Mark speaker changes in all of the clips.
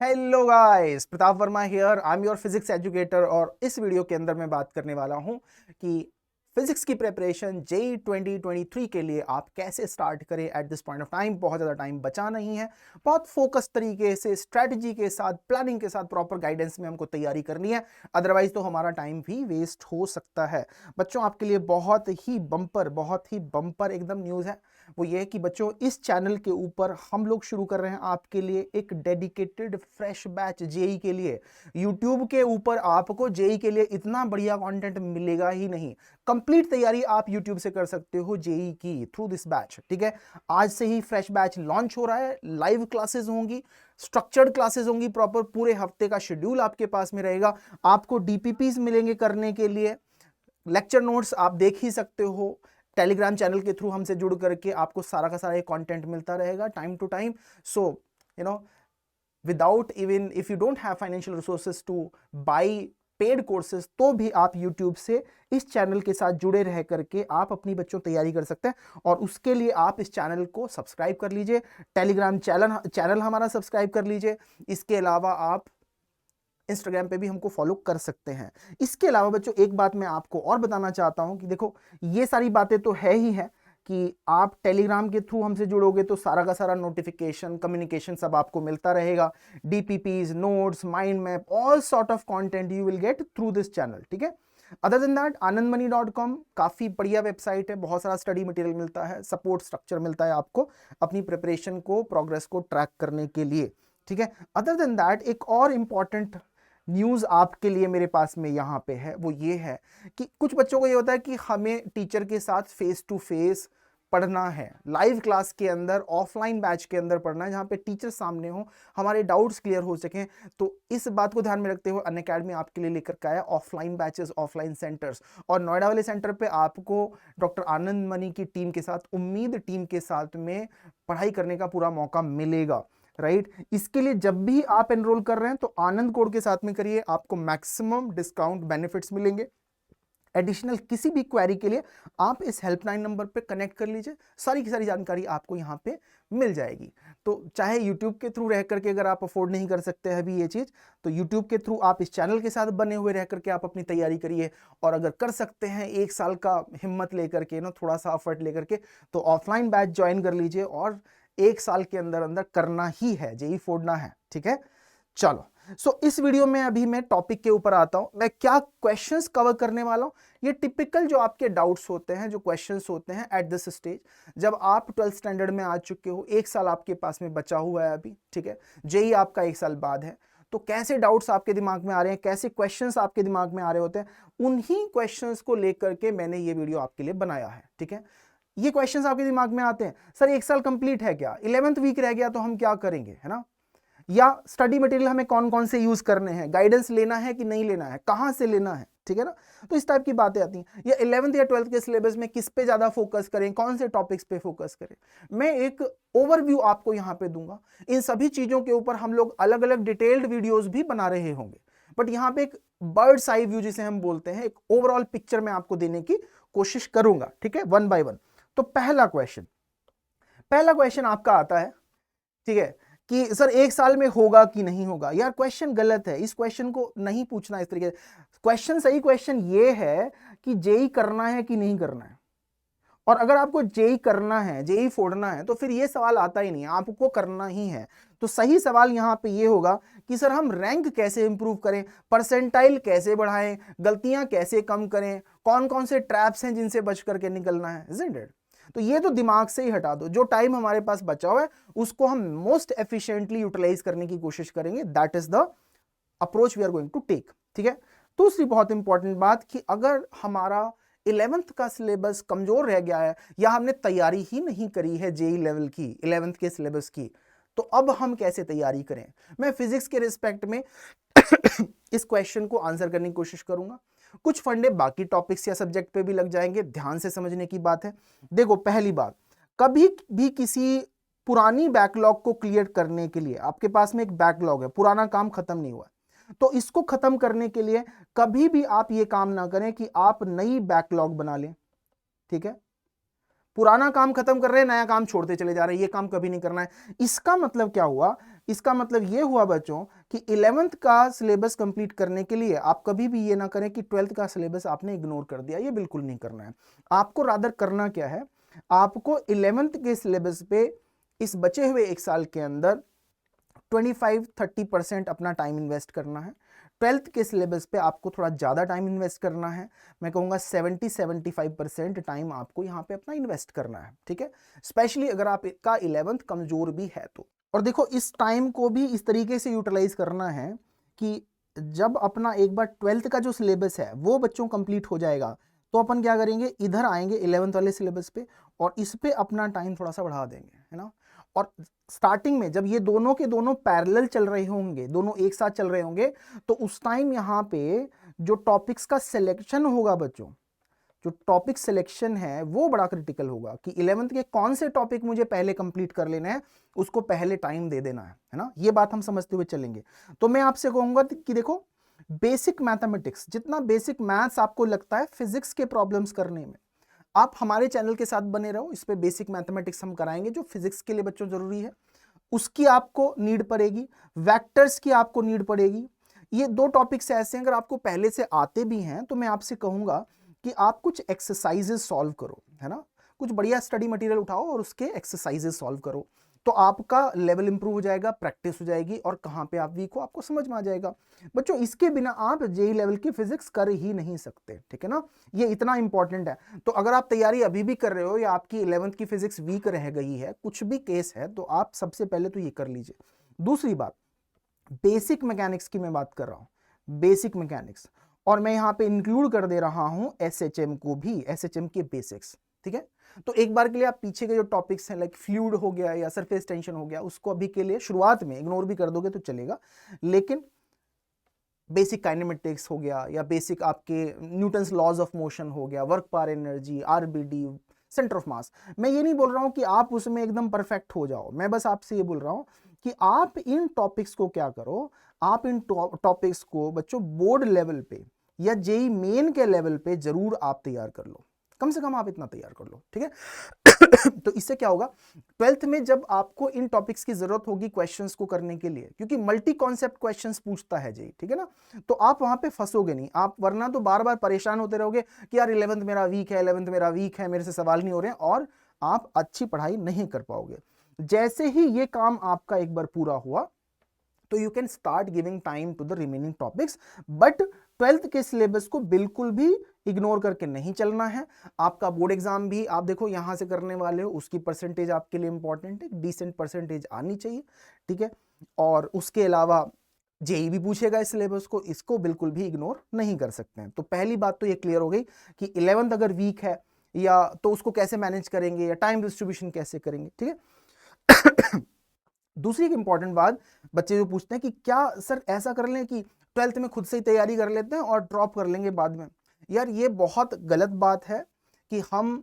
Speaker 1: Hello guys, Pratap Verma here. I am your physics educator और इस video के अंदर मैं बात करने वाला हूं कि फिजिक्स की प्रिपरेशन जेई 2023 के लिए आप कैसे स्टार्ट करें at this point of time. बहुत ज़्यादा टाइम बचा नहीं है, बहुत फोकस तरीके से स्ट्रैटेजी के साथ प्लानिंग के साथ प्रॉपर गाइडेंस में हमको तैयारी करनी है, अदरवाइज तो हमारा टाइम भी वेस्ट हो सकता है। बच्चों, आपके लिए बहुत ही बम्पर एकदम न्यूज़ है। वो ये है कि बच्चों, इस चैनल के ऊपर हम लोग शुरू कर रहे हैं आपके लिए एक डेडिकेटेड फ्रेश बैच जेई के लिए। यूट्यूब के ऊपर आपको जेई के लिए इतना बढ़िया कंटेंट मिलेगा ही नहीं। कंप्लीट तैयारी आप यूट्यूब से कर सकते हो जेई की थ्रू दिस बैच। ठीक है, आज से ही फ्रेश बैच लॉन्च हो रहा है। लाइव क्लासेस होंगी, स्ट्रक्चर्ड क्लासेस होंगी, प्रॉपर पूरे हफ्ते का शेड्यूल आपके पास में रहेगा। आपको डीपीपीज मिलेंगे करने के लिए, लेक्चर नोट्स आप देख ही सकते हो। टेलीग्राम चैनल के थ्रू हमसे जुड़ करके आपको सारा का सारा ये कंटेंट मिलता रहेगा time to time. So you know, without even if you don't have financial resources to buy paid courses, तो भी आप यूट्यूब से इस चैनल के साथ जुड़े रह करके आप अपनी बच्चों तैयारी कर सकते हैं। और उसके लिए आप इस चैनल को सब्सक्राइब कर लीजिए, टेलीग्राम चैनल हमारा सब्सक्राइब कर लीजिए। इसके अलावा आप इंस्टाग्राम पे भी हमको फॉलो कर सकते हैं। इसके अलावा बच्चों, एक बात मैं आपको और बताना चाहता हूं कि देखो, ये सारी बातें तो है ही है कि आप टेलीग्राम के थ्रू हमसे जुड़ोगे तो सारा का सारा नोटिफिकेशन, कम्युनिकेशन सब आपको मिलता रहेगा। DPPs, notes, mind map, all sort of content you will get through this channel. ठीक है, अदर देन दैट, आनंदमणि.com काफी बढ़िया वेबसाइट है, बहुत सारा स्टडी मटेरियल मिलता है, सपोर्ट स्ट्रक्चर मिलता है आपको अपनी प्रिपरेशन को, प्रोग्रेस को ट्रैक करने के लिए। ठीक है, अदर देन दैट, एक और इंपॉर्टेंट न्यूज आपके लिए मेरे पास में यहाँ पे है। वो ये है कि कुछ बच्चों को ये होता है कि हमें टीचर के साथ फेस टू फेस पढ़ना है, लाइव क्लास के अंदर, ऑफलाइन बैच के अंदर पढ़ना है, जहाँ पे टीचर सामने हो, हमारे डाउट्स क्लियर हो सकें। तो इस बात को ध्यान में रखते हुए अनअकैडमी आपके लिए लेकर के आया ऑफलाइन बैचेस, ऑफलाइन सेंटर्स। और नोएडा वाले सेंटर पे आपको डॉक्टर आनंद मनी की टीम के साथ, उम्मीद टीम के साथ में पढ़ाई करने का पूरा मौका मिलेगा। राइट, इसके लिए जब भी आप एनरोल कर रहे हैं तो आनंद कोड के साथ में करिए, आपको मैक्सिमम डिस्काउंट बेनिफिट्स मिलेंगे। एडिशनल किसी भी क्वेरी के लिए आप इस हेल्पलाइन नंबर पे कनेक्ट कर लीजिए, सारी की सारी जानकारी आपको यहाँ पे मिल जाएगी। तो चाहे यूट्यूब के थ्रू रह करके अगर आप अफोर्ड नहीं कर सकते हैं अभी ये चीज, तो यूट्यूब के थ्रू आप इस चैनल के साथ बने हुए रह करके आप अपनी तैयारी करिए। और अगर कर सकते हैं 1 साल का हिम्मत लेकर के, थोड़ा सा एफर्ट लेकर के, तो ऑफलाइन बैच ज्वाइन कर लीजिए और 1 साल के अंदर अंदर करना ही है, जेई फोड़ना है। ठीक है, चलो। इस वीडियो में अभी मैं टॉपिक के ऊपर आता हूं। मैं क्या क्वेश्चंस कवर करने वाला हूं, ये टिपिकल जो आपके डाउट्स होते हैं, जो क्वेश्चंस होते हैं एट दिस स्टेज, जब आप 12th स्टैंडर्ड में आ चुके हो, 1 साल आपके पास में बचा हुआ है अभी। ठीक है, जेई आपका 1 साल बाद है, तो कैसे डाउट्स आपके दिमाग में आ रहे हैं, कैसे क्वेश्चंस आपके दिमाग में आ रहे होते हैं, उन्हीं क्वेश्चंस को लेकर के मैंने ये वीडियो आपके लिए बनाया है। ठीक है, ये क्वेश्चंस आपके दिमाग में आते हैं, सर 1 साल कंप्लीट है क्या, 11th वीक रह गया तो हम क्या करेंगे, है ना, या स्टडी मटेरियल हमें कौन कौन से यूज करने हैं, गाइडेंस लेना है कि नहीं लेना है, कहां से लेना है। ठीक है ना, तो इस टाइप की बातें आती हैं। या 11th या 12th के सिलेबस में किस पे ज्यादा फोकस करें, कौन से टॉपिक्स पे फोकस करें, मैं एक ओवरव्यू आपको यहां पे दूंगा। इन सभी चीजों के ऊपर हम लोग अलग अलग डिटेल्ड वीडियोस भी बना रहे होंगे, बट यहां पे एक बर्ड्स आई व्यू जिसे हम बोलते हैं, एक ओवरऑल पिक्चर मैं आपको देने की कोशिश करूंगा। ठीक है, वन बाय वन। तो पहला क्वेश्चन आपका आता है, ठीक है, कि सर 1 साल में होगा कि नहीं होगा। यार क्वेश्चन गलत है, इस क्वेश्चन को नहीं पूछना इस तरीके से। क्वेश्चन, सही क्वेश्चन ये है कि जेई करना है कि नहीं करना है। और अगर आपको जेई करना है, जेई फोड़ना है, तो फिर ये सवाल आता ही नहीं, आपको करना ही है। तो सही सवाल यहां पे ये होगा कि सर हम रैंक कैसे इंप्रूव करें, परसेंटाइल कैसे बढ़ाएं, गलतियां कैसे कम करें, कौन कौन से ट्रैप्स हैं जिनसे बच करके निकलना है, इज़न्ट इट। तो ये तो दिमाग से ही हटा दो, जो टाइम हमारे पास बचा हुआ है उसको हम मोस्ट एफिशिएंटली यूटिलाइज करने की कोशिश करेंगे। That is the approach we are going to take. ठीक है, दूसरी बहुत इंपॉर्टेंट बात कि अगर हमारा 11th का सिलेबस कमजोर रह गया है या हमने तैयारी ही नहीं करी है जेई लेवल की, 11th के सिलेबस की, तो अब हम कैसे तैयारी करें। मैं फिजिक्स के रिस्पेक्ट में इस क्वेश्चन को आंसर करने की कोशिश करूंगा। कुछ फंडे बाकी टॉपिक्स या सब्जेक्ट पे भी लग जाएंगे, ध्यान से समझने की बात है। देखो, पहली बात, कभी भी किसी पुरानी बैकलॉग को क्लियर करने के लिए, आपके पास में एक बैकलॉग है, पुराना काम खत्म नहीं हुआ, तो इसको खत्म करने के लिए कभी भी आप ये काम ना करें कि आप नई बैकलॉग बना लें। ठीक है, पुराना काम खत्म कर रहे हैं, नया काम छोड़ते चले जा रहे हैं, ये काम कभी नहीं करना है। इसका मतलब क्या हुआ इसका मतलब ये हुआ बच्चों कि 11th का सिलेबस कंप्लीट करने के लिए आप कभी भी ये ना करें कि 12th का सिलेबस आपने इग्नोर कर दिया, ये बिल्कुल नहीं करना है। आपको रादर करना क्या है, आपको 11th के सिलेबस पे इस बचे हुए एक साल के अंदर 25-30% अपना टाइम इन्वेस्ट करना है। 12th के सिलेबस पे आपको थोड़ा ज़्यादा टाइम इन्वेस्ट करना है, मैं कहूँगा 70-75% टाइम आपको यहाँ पे अपना इन्वेस्ट करना है, ठीक है, स्पेशली अगर आपका 11th कमज़ोर भी है तो। और देखो इस टाइम को भी इस तरीके से यूटिलाइज करना है कि जब अपना एक बार 12th का जो सिलेबस है वो बच्चों कंप्लीट हो जाएगा तो अपन क्या करेंगे, इधर आएंगे 11th वाले सिलेबस पे और इस पे अपना टाइम थोड़ा सा बढ़ा देंगे, है ना। और स्टार्टिंग में जब ये दोनों के दोनों पैरेलल चल रहे होंगे, दोनों एक साथ चल रहे होंगे, तो उस टाइम यहाँ पे जो टॉपिक्स का सिलेक्शन होगा बच्चों, जो टॉपिक सिलेक्शन है वो बड़ा क्रिटिकल होगा कि 11th के कौन से टॉपिक मुझे पहले कंप्लीट कर लेना है, उसको पहले टाइम दे देना है ना। ये बात हम समझते हुए चलेंगे। तो मैं आपसे कहूंगा कि देखो बेसिक मैथमेटिक्स, जितना बेसिक मैथ्स आपको लगता है फिजिक्स के प्रॉब्लम्स करने में, आप हमारे चैनल के साथ बने रहो, इस पे बेसिक मैथमेटिक्स हम कराएंगे जो फिजिक्स के लिए बच्चों जरूरी है, उसकी आपको नीड पड़ेगी, वेक्टर्स की आपको नीड पड़ेगी। ये दो टॉपिक्स ऐसे हैं अगर आपको पहले से आते भी हैं तो मैं आपसे कहूंगा कि आप कुछ एक्सरसाइजेस सॉल्व करो, है ना, कुछ बढ़िया स्टडी मटेरियल उठाओ और उसके एक्सरसाइजेस सॉल्व करो, तो आपका लेवल इंप्रूव हो जाएगा, प्रैक्टिस हो जाएगी और कहाँ पे आप वीक हो आपको समझ में आ जाएगा। बच्चों इसके बिना आप जेई लेवल की फिजिक्स कर ही नहीं सकते, ठीक है ना, ये इतना इंपॉर्टेंट है। तो अगर आप तैयारी अभी भी कर रहे हो या आपकी 11th की फिजिक्स वीक रह गई है, कुछ भी केस है, तो आप सबसे पहले तो ये कर लीजिए। दूसरी बात, बेसिक मैकेनिक्स की मैं बात कर रहा हूं, बेसिक मैकेनिक्स, और मैं यहां पे इंक्लूड कर दे रहा हूं एसएचएम को भी, एसएचएम के बेसिक्स, ठीक है। तो एक बार के लिए आप पीछे के जो टॉपिक्स हैं लाइक फ्लूइड हो गया या सरफेस टेंशन हो गया, उसको अभी के लिए शुरुआत में इग्नोर भी कर दोगे तो चलेगा, लेकिन बेसिक काइनेमेटिक्स हो गया या बेसिक आपके न्यूटन्स लॉज ऑफ मोशन हो गया, work power energy, RBD, centre of mass, मैं ये नहीं बोल रहा हूं कि आप उसमें एकदम परफेक्ट हो जाओ, मैं बस आपसे ये बोल रहा हूं कि आप इन टॉपिक्स को क्या करो, आप इन टॉपिक्स को बच्चों बोर्ड लेवल पे या जेई मेन के लेवल पे जरूर आप तैयार कर लो, कम से कम आप इतना तैयार कर लो, ठीक है। तो इससे क्या होगा, 12th में जब आपको इन टॉपिक्स की जरूरत होगी क्वेश्चंस को करने के लिए, क्योंकि मल्टी कॉन्सेप्ट क्वेश्चंस पूछता है जी, ठीक है ना, तो आप वहां पे फंसोगे नहीं, आप वरना तो बार बार परेशान होते रहोगे कि यार 11th मेरा वीक है, 11th मेरा वीक है, मेरे से सवाल नहीं हो रहे हैं, और आप अच्छी पढ़ाई नहीं कर पाओगे। जैसे ही ये काम आपका एक बार पूरा हुआ तो you can start giving time to the remaining topics, but 12th के सिलेबस को बिल्कुल भी इग्नोर करके नहीं चलना है। आपका बोर्ड एग्जाम भी आप देखो यहां से करने वाले हो, उसकी परसेंटेज आपके लिए इंपॉर्टेंट है, डिसेंट परसेंटेज आनी चाहिए, ठीक है। और उसके अलावा जेई भी पूछेगा इस सिलेबस को, इसको बिल्कुल भी इग्नोर नहीं कर सकते हैं। तो पहली बात तो ये क्लियर हो गई कि 11th अगर वीक है या तो उसको कैसे मैनेज करेंगे या टाइम डिस्ट्रीब्यूशन कैसे करेंगे, ठीक है। दूसरी एक इंपॉर्टेंट बात, बच्चे जो पूछते हैं कि क्या सर ऐसा कर लें कि 12th में खुद से ही तैयारी कर लेते हैं और ड्रॉप कर लेंगे बाद में, यार ये बहुत गलत बात है कि हम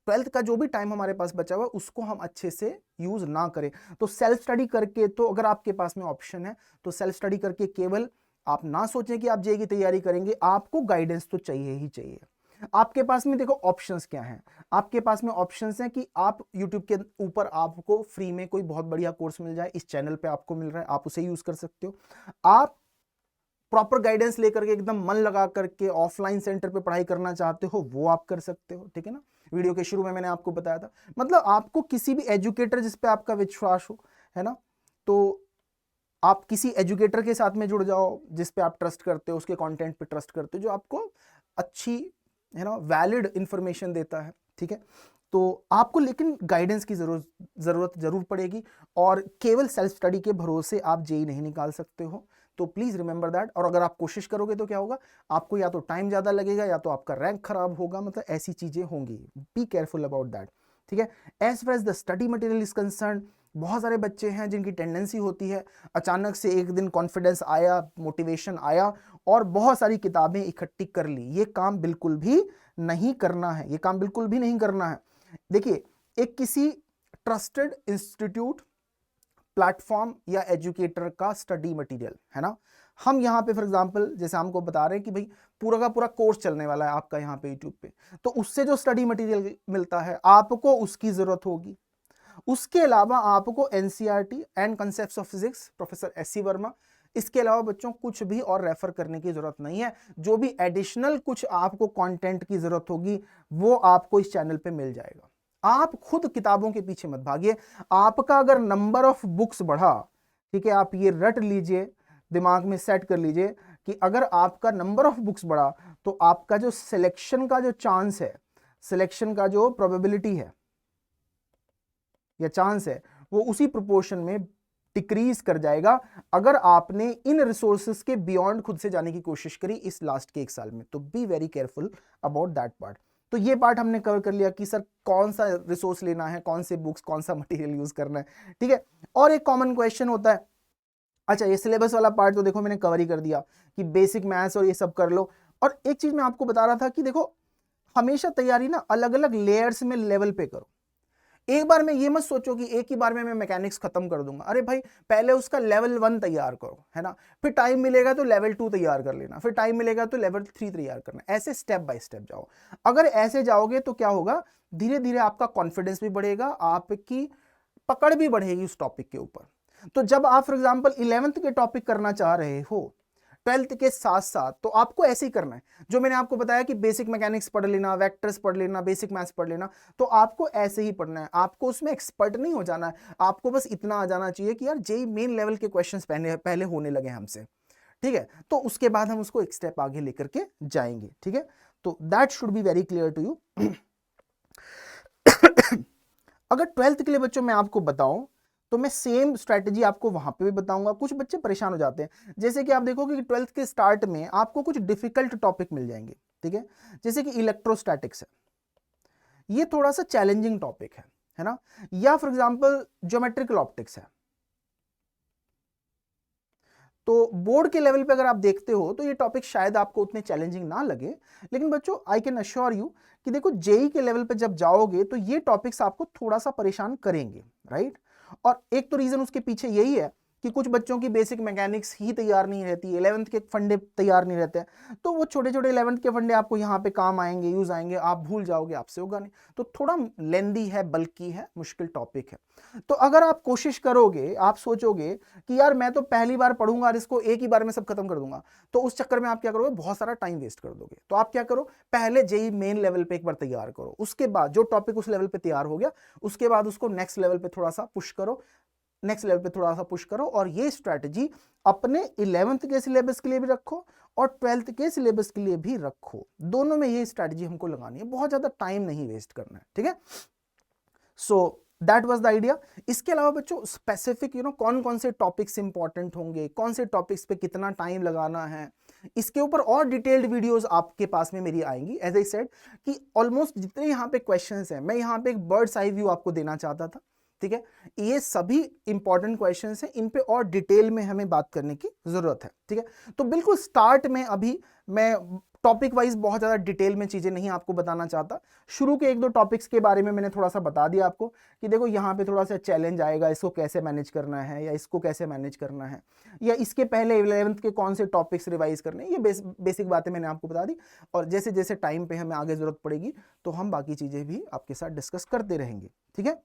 Speaker 1: 12th का जो भी टाइम हमारे पास बचा हुआ है उसको हम अच्छे से यूज ना करें। तो सेल्फ स्टडी करके, तो अगर आपके पास में ऑप्शन है तो सेल्फ स्टडी करके केवल आप ना सोचें कि आप जेई की तैयारी करेंगे, आपको गाइडेंस तो चाहिए ही चाहिए। आपके पास में देखो ऑप्शंस क्या हैं, आपके पास में ऑप्शंस हैं कि आप YouTube के ऊपर आपको फ्री में कोई बहुत बढ़िया कोर्स मिल जाए, इस चैनल पे आपको मिल रहा है, आप उसे यूज कर सकते हो। आप प्रॉपर गाइडेंस लेकर के एकदम मन लगा करके ऑफलाइन सेंटर पे पढ़ाई करना चाहते हो, वो आप कर सकते हो, ठीक है ना। वीडियो के शुरू में मैंने आपको बताया था, मतलब आपको किसी भी एजुकेटर जिस पे आपका विश्वास हो, है ना, तो आप किसी एजुकेटर के साथ में जुड़ जाओ जिस पे आप ट्रस्ट करते हो, उसके कंटेंट पे ट्रस्ट करते हो, जो आपको अच्छी, है ना, वैलिड इंफॉर्मेशन देता है, ठीक है। तो आपको लेकिन गाइडेंस की जरूरत जरूर पड़ेगी और केवल सेल्फ स्टडी के भरोसे आप जेई नहीं निकाल सकते हो, तो प्लीज रिमेंबर दैट। और अगर आप कोशिश करोगे तो क्या होगा, आपको या तो टाइम ज्यादा लगेगा या तो आपका रैंक खराब होगा, मतलब ऐसी चीजें होंगी, बी केयरफुल अबाउट दैट, ठीक है। As far as the study material is concern, बहुत सारे बच्चे हैं जिनकी टेंडेंसी होती है अचानक से एक दिन कॉन्फिडेंस आया, मोटिवेशन आया और बहुत सारी किताबें इकट्ठी कर ली, ये काम बिल्कुल भी नहीं करना है, ये काम बिल्कुल भी नहीं करना है। देखिए, एक किसी ट्रस्टेड इंस्टीट्यूट, प्लेटफॉर्म या एजुकेटर का स्टडी मटेरियल, है ना, हम यहाँ पे फॉर एग्जांपल जैसे हमको बता रहे हैं कि भाई पूरा का पूरा कोर्स चलने वाला है आपका यहाँ पे यूट्यूब पे, तो उससे जो स्टडी मटेरियल मिलता है आपको उसकी जरूरत होगी, उसके अलावा आपको NCERT and concepts of physics professor SC Verma, इसके अलावा बच्चों कुछ भी और रेफर करने की जरूरत नहीं है। जो भी एडिशनल कुछ आपको कंटेंट की जरूरत होगी वो आपको इस चैनल पे मिल जाएगा। आप खुद किताबों के पीछे मत भागिए। आपका अगर नंबर ऑफ बुक्स बढ़ा, ठीक है, आप ये रट लीजिए, दिमाग में सेट कर लीजिए कि अगर आपका नंबर ऑफ बुक्स बढ़ा तो आपका जो सिलेक्शन का जो चांस है, सिलेक्शन का जो प्रोबेबिलिटी है या चांस है, वो उसी प्रोपोर्शन में डिक्रीज कर जाएगा अगर आपने इन रिसोर्सेज के बियॉन्ड खुद से जाने की कोशिश करी इस लास्ट के 1 साल में। तो be very careful about that part. तो ये पार्ट हमने कवर कर लिया कि सर कौन सा रिसोर्स लेना है, कौन से बुक्स, कौन सा मटेरियल यूज करना है, ठीक है। और एक कॉमन क्वेश्चन होता है, अच्छा ये सिलेबस वाला पार्ट तो देखो मैंने कवर ही कर दिया कि बेसिक मैथ्स और ये सब कर लो। और एक चीज मैं आपको बता रहा था कि देखो हमेशा तैयारी ना अलग अलग लेयर्स में लेवल पे करो। एक बार में ये मत सोचो कि एक ही बार में मैं मैकेनिक्स खत्म कर दूंगा। अरे भाई पहले उसका लेवल 1 तैयार करो, है ना, फिर टाइम मिलेगा तो लेवल 2 तैयार कर लेना, फिर टाइम मिलेगा तो लेवल 3 तैयार करना, ऐसे स्टेप बाय स्टेप जाओ। अगर ऐसे जाओगे तो क्या होगा, धीरे धीरे आपका कॉन्फिडेंस भी बढ़ेगा, आपकी पकड़ भी बढ़ेगी उस टॉपिक के ऊपर। तो जब आप फॉर एग्जाम्पल 11th के टॉपिक करना चाह रहे हो 12th के साथ साथ, तो आपको ऐसे ही करना है जो मैंने आपको बताया कि बेसिक मैकेनिक्स पढ़ लेना, वेक्टर्स पढ़ लेना, बेसिक मैथ्स पढ़ लेना। तो आपको ऐसे ही पढ़ना है, आपको उसमें एक्सपर्ट नहीं हो जाना है, आपको बस इतना आ जाना चाहिए कि यार जेई मेन लेवल के क्वेश्चंस पहले होने लगे हमसे, ठीक है। तो उसके बाद हम उसको एक स्टेप आगे लेकर के जाएंगे, ठीक है। तो that should be very clear to you. अगर 12th के लिए बच्चों मैं आपको बताऊं तो मैं सेम स्ट्रैटेजी आपको वहां पे भी बताऊंगा। कुछ बच्चे परेशान हो जाते हैं, जैसे कि आप देखोगे कि 12th के स्टार्ट में आपको कुछ डिफिकल्ट टॉपिक मिल जाएंगे, ठीक है, जैसे कि इलेक्ट्रोस्टैटिक्स है, ये थोड़ा सा चैलेंजिंग टॉपिक है ना, या फॉर एग्जांपल ज्योमेट्रिकल ऑप्टिक्स है। तो बोर्ड के लेवल पे अगर आप देखते हो तो ये टॉपिक शायद आपको उतने चैलेंजिंग ना लगे, लेकिन बच्चों आई कैन अश्योर यू कि देखो जेई के लेवल पे जब जाओगे तो ये टॉपिक्स आपको थोड़ा सा परेशान करेंगे, राइट। और एक तो रीजन उसके पीछे यही है कि कुछ बच्चों की बेसिक मैकेनिक्स ही तैयार नहीं रहती, 11th के फंडे तैयार नहीं रहते हैं, तो वो छोटे छोटे 11th के फंडे आपको यहाँ पे काम आएंगे, यूज आएंगे, आप भूल जाओगे, आपसे होगा नहीं। तो थोड़ा लेंदी है, बल्कि है, मुश्किल टॉपिक है। तो अगर आप कोशिश करोगे, आप सोचोगे कि यार मैं तो पहली बार पढ़ूंगा और इसको एक ही बार में सब खत्म कर दूंगा, तो उस चक्कर में आप क्या करोगे, बहुत सारा टाइम वेस्ट कर दोगे। तो आप क्या करो, पहले जेई मेन लेवल पे एक बार तैयार करो, उसके बाद जो टॉपिक उस लेवल पे तैयार हो गया उसके बाद उसको नेक्स्ट लेवल पे थोड़ा सा पुश करो, नेक्स्ट लेवल पे थोड़ा सा पुश करो। और ये स्ट्रैटेजी अपने 11th के सिलेबस के लिए भी रखो और 12th के सिलेबस के लिए भी रखो, दोनों में ये स्ट्रैटेजी हमको लगानी है, बहुत ज्यादा टाइम नहीं वेस्ट करना है, ठीक है। So that was the idea. इसके अलावा बच्चों स्पेसिफिक कौन कौन से टॉपिक्स इंपॉर्टेंट होंगे, कौन से टॉपिक्स पे कितना टाइम लगाना है, इसके ऊपर और डिटेल्ड वीडियोस आपके पास में मेरी आएंगी। एज आई सेड कि ऑलमोस्ट जितने यहाँ पे क्वेश्चंस हैं, मैं यहाँ पे एक बर्ड्स आई व्यू आपको देना चाहता था, ठीक है। ये सभी इंपॉर्टेंट क्वेश्चंस हैं, इन पे और डिटेल में हमें बात करने की जरूरत है, ठीक है। तो बिल्कुल स्टार्ट में अभी मैं टॉपिक वाइज बहुत ज़्यादा डिटेल में चीज़ें नहीं आपको बताना चाहता। शुरू के 1-2 टॉपिक्स के बारे में मैंने थोड़ा सा बता दिया आपको कि देखो यहाँ पे थोड़ा सा चैलेंज आएगा, इसको कैसे मैनेज करना है या इसको कैसे मैनेज करना है, या इसके पहले 11th के कौन से टॉपिक्स रिवाइज करने हैं, ये बेसिक बातें मैंने आपको बता दी। और जैसे जैसे टाइम पे हमें आगे ज़रूरत पड़ेगी तो हम बाकी चीज़ें भी आपके साथ डिस्कस करते रहेंगे, ठीक है।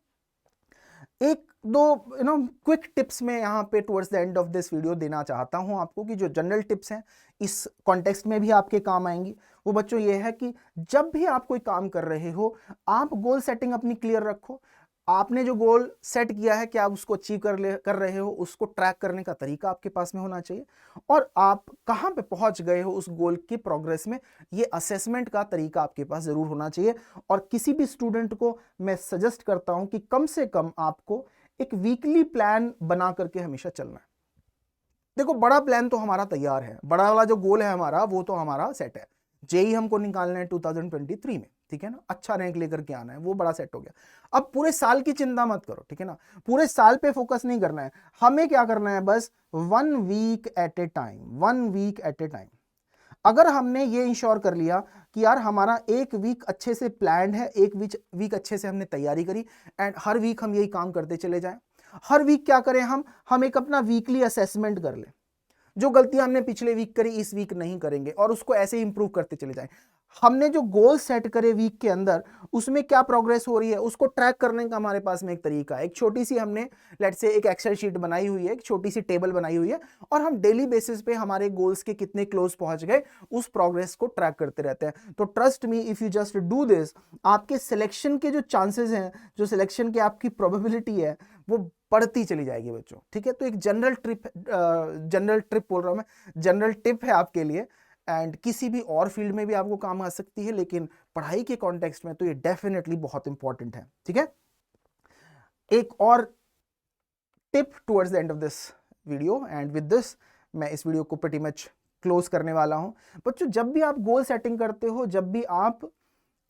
Speaker 1: एक दो क्विक टिप्स में यहाँ पे towards the end of this video देना चाहता हूँ आपको, कि जो जनरल टिप्स हैं इस कॉन्टेक्स्ट में भी आपके काम आएंगी। वो बच्चों ये है कि जब भी आप कोई काम कर रहे हो, आप गोल सेटिंग अपनी क्लियर रखो। आपने जो गोल सेट किया है, क्या आप उसको अचीव कर रहे हो, उसको ट्रैक करने का तरीका आपके पास में होना चाहिए। और आप कहाँ पे पहुंच गए हो उस गोल की प्रोग्रेस में, ये असेसमेंट का तरीका आपके पास जरूर होना चाहिए। और किसी भी स्टूडेंट को मैं सजेस्ट करता हूं कि कम से कम आपको एक वीकली प्लान बना करके हमेशा चलना है। देखो बड़ा प्लान तो हमारा तैयार है, बड़ा वाला जो गोल है हमारा, वो तो हमारा सेट है। जेई हमको निकालना है 2023 में, ठीक है ना, अच्छा रैंक लेकर के आना है, वो बड़ा सेट हो गया। अब पूरे साल की चिंता मत करो, ठीक है ना, पूरे साल पे फोकस नहीं करना है। हमें क्या करना है, बस 1 week at a time, 1 week at a time. अगर हमने ये इंश्योर कर लिया कि यार हमारा 1 वीक अच्छे से प्लान्ड है, 1 वीक अच्छे से हमने तैयारी करी, एंड हर वीक हम यही काम करते चले जाएं। हर वीक क्या करें, हम एक अपना वीकली असेसमेंट कर लें। जो गलतियां हमने पिछले वीक करी, इस वीक नहीं करेंगे, और उसको ऐसे ही इंप्रूव करते चले जाएं। हमने जो गोल सेट करे वीक के अंदर उसमें क्या प्रोग्रेस हो रही है उसको ट्रैक करने का हमारे पास में एक तरीका है। एक छोटी सी हमने लेट्स से एक एक्सेल शीट बनाई हुई है, एक छोटी सी टेबल बनाई हुई है, और हम डेली बेसिस पे हमारे गोल्स के कितने क्लोज पहुंच गए उस प्रोग्रेस को ट्रैक करते रहते हैं। तो trust me, if you just do this, आपके सिलेक्शन के जो चांसेस हैं, जो सिलेक्शन की आपकी प्रोबेबिलिटी है, वो बढ़ती चली जाएगी बच्चों। ठीक है, तो एक जनरल ट्रिप बोल रहा हूं मैं, जनरल टिप है आपके लिए, एंड किसी भी और फील्ड में भी आपको काम आ सकती है, लेकिन पढ़ाई के कॉन्टेक्स्ट में तो ये डेफिनेटली बहुत इंपॉर्टेंट है। ठीक है, एक और tip towards the end of this video, and with this मैं इस वीडियो को प्रीटी मच क्लोज करने वाला हूं। बच्चों, जब भी आप गोल सेटिंग करते हो, जब भी आप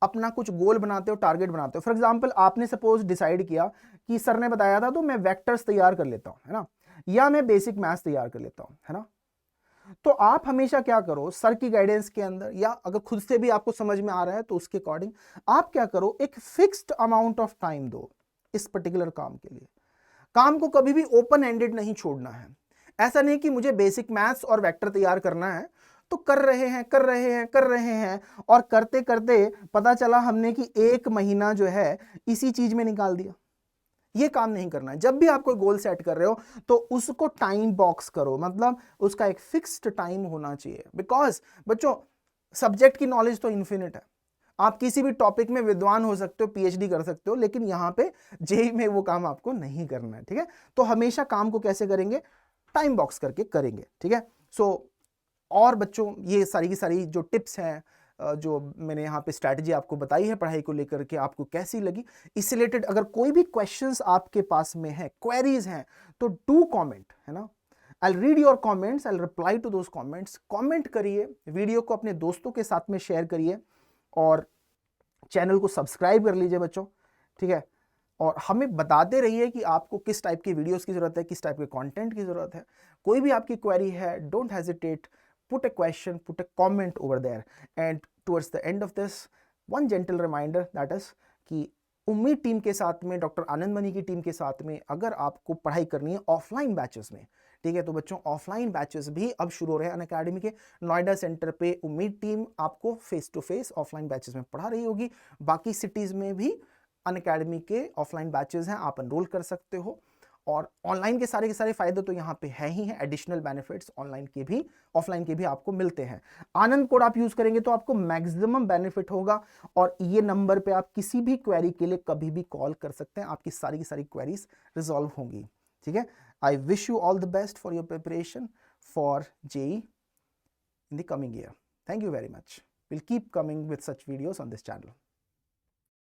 Speaker 1: अपना कुछ गोल बनाते हो, टारगेट बनाते हो, फॉर एग्जांपल आपने सपोज डिसाइड किया कि सर ने बताया था तो मैं वेक्टर्स तैयार कर लेता हूं, है ना, या मैं बेसिक मैथ्स तैयार कर लेता हूं, है ना, तो आप हमेशा क्या करो, सर की गाइडेंस के अंदर, या अगर खुद से भी आपको समझ में आ रहा है तो उसके अकॉर्डिंग आप क्या करो, एक फिक्स्ड अमाउंट ऑफ टाइम दो इस पर्टिकुलर काम के लिए। काम को कभी भी ओपन एंडेड नहीं छोड़ना है। ऐसा नहीं कि मुझे बेसिक मैथ्स और वेक्टर तैयार करना है तो कर रहे हैं कर रहे हैं कर रहे हैं, और करते करते पता चला हमने कि 1 महीना जो है इसी चीज में निकाल दिया। ये काम नहीं करना है। जब भी आप कोई गोल सेट कर रहे हो तो उसको टाइम बॉक्स करो, मतलब उसका एक फिक्स्ड टाइम होना चाहिए। बिकॉज बच्चों, सब्जेक्ट की नॉलेज तो इन्फिनिट है, आप किसी भी टॉपिक में विद्वान हो सकते हो, पीएचडी कर सकते हो, लेकिन यहां पे जेई में वो काम आपको नहीं करना है। ठीक है, तो हमेशा काम को कैसे करेंगे, टाइम बॉक्स करके करेंगे। ठीक है, सो और बच्चों, ये सारी की सारी जो टिप्स हैं, जो मैंने यहाँ पे स्ट्रैटेजी आपको बताई है पढ़ाई को लेकर के, आपको कैसी लगी, इससे रिलेटेड अगर कोई भी क्वेश्चंस आपके पास में है, क्वेरीज हैं, तो डू कमेंट, है ना। I read your comments, I reply to those comments. Comment करिए, वीडियो को अपने दोस्तों के साथ में शेयर करिए, और चैनल को सब्सक्राइब कर लीजिए बच्चों। ठीक है, और हमें बताते रहिए कि आपको किस टाइप की वीडियोस की जरूरत है, किस टाइप के कंटेंट की जरूरत है। कोई भी आपकी क्वेरी है, don't hesitate, put a question, put a comment over there. And towards the end of this, one gentle reminder, that is कि उम्मीद टीम के साथ में, डॉक्टर आनंद मनी की टीम के साथ में अगर आपको पढ़ाई करनी है ऑफलाइन बैचेस में, ठीक है, तो बच्चों ऑफलाइन बैचेस भी अब शुरू हो रहे हैं अनअकैडमी के नोएडा सेंटर पे। उम्मीद टीम आपको face to face offline batches में पढ़ा रही होगी। बाकी सिटीज में भी अनअकैडमी के ऑफलाइन बैचेस हैं, आप एनरोल कर सकते हो। और ऑनलाइन के सारे फायदे तो यहाँ पे है ही हैं, एडिशनल बेनिफिट्स ऑनलाइन के भी ऑफलाइन के भी आपको मिलते हैं। आनंद कोड आप यूज करेंगे तो आपको मैक्सिमम बेनिफिट होगा, और ये नंबर पे आप किसी भी क्वेरी के लिए कभी भी कॉल कर सकते हैं, आपकी सारी की सारी क्वेरीज रिजॉल्व होंगी। ठीक है, I wish you all the best for your preparation for JEE in the coming year. Thank you very much. We'll keep coming with such videos on this channel.